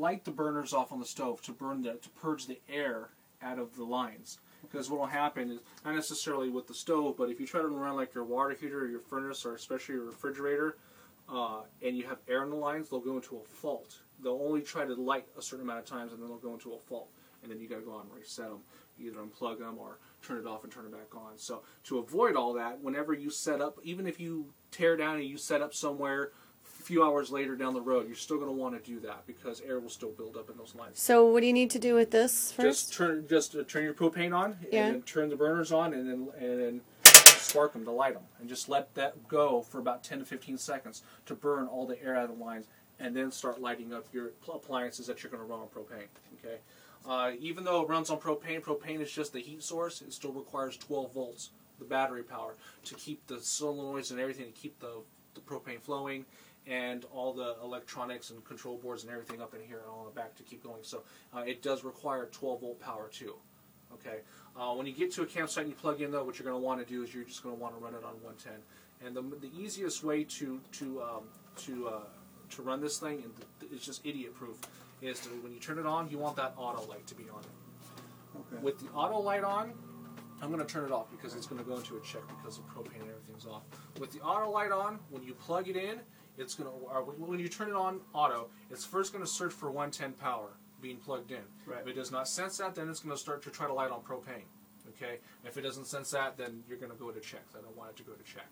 light the burners off on the stove to purge the air out of the lines. Because what will happen is, not necessarily with the stove, but if you try to run like your water heater or your furnace or especially your refrigerator, and you have air in the lines, they'll go into a fault. They'll only try to light a certain amount of times, and then they'll go into a fault. And then you got to go out and reset them. Either unplug them or turn it off and turn it back on. So to avoid all that, whenever you set up, even if you tear down and you set up somewhere a few hours later down the road, you're still going to want to do that because air will still build up in those lines. So what do you need to do with this first? Just turn your propane on, Yeah. and then turn the burners on, and then spark them to light them, and just let that go for about 10 to 15 seconds to burn all the air out of the lines, and then start lighting up your appliances that you're going to run on propane. Okay. Even though it runs on propane, propane is just the heat source. It still requires 12 volts, the battery power, to keep the solenoids and everything, to keep the propane flowing, and all the electronics and control boards and everything up in here and all in the back to keep going. So it does require 12 volt power too. Okay. When you get to a campsite and you plug in, though, what you're going to want to do is you're just going to want to run it on 110. And the easiest way to run this thing, and it's just idiot proof, is to, when you turn it on, you want that auto light to be on. Okay. With the auto light on, I'm going to turn it off because it's going to go into a check because the propane and everything's off. With the auto light on, when you plug it in, it's going to, or when you turn it on auto, it's first going to search for 110 power being plugged in. Right. If it does not sense that, then it's going to start to try to light on propane. Okay. If it doesn't sense that, then you're going to go to check. I don't want it to go to check.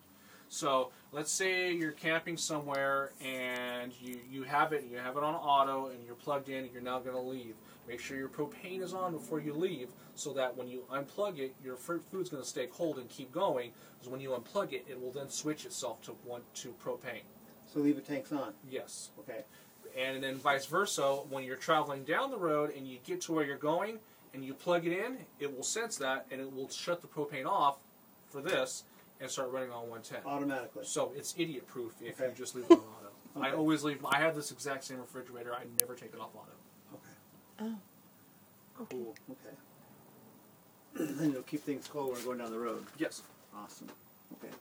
So let's say you're camping somewhere and you have it on auto and you're plugged in and you're now going to leave. Make sure your propane is on before you leave so that when you unplug it, your food's going to stay cold and keep going. Because when you unplug it, it will then switch itself to propane. So leave the tanks on? Yes. Okay. And then vice versa, when you're traveling down the road and you get to where you're going and you plug it in, it will sense that and it will shut the propane off for this and start running on 110. Automatically. So it's idiot proof if Okay. you just leave it on auto. Okay. I always leave. I have this exact same refrigerator. I never take it off auto. Okay. Oh. Cool. Okay. And it'll keep things cold when we're going down the road. Yes. Awesome. Okay.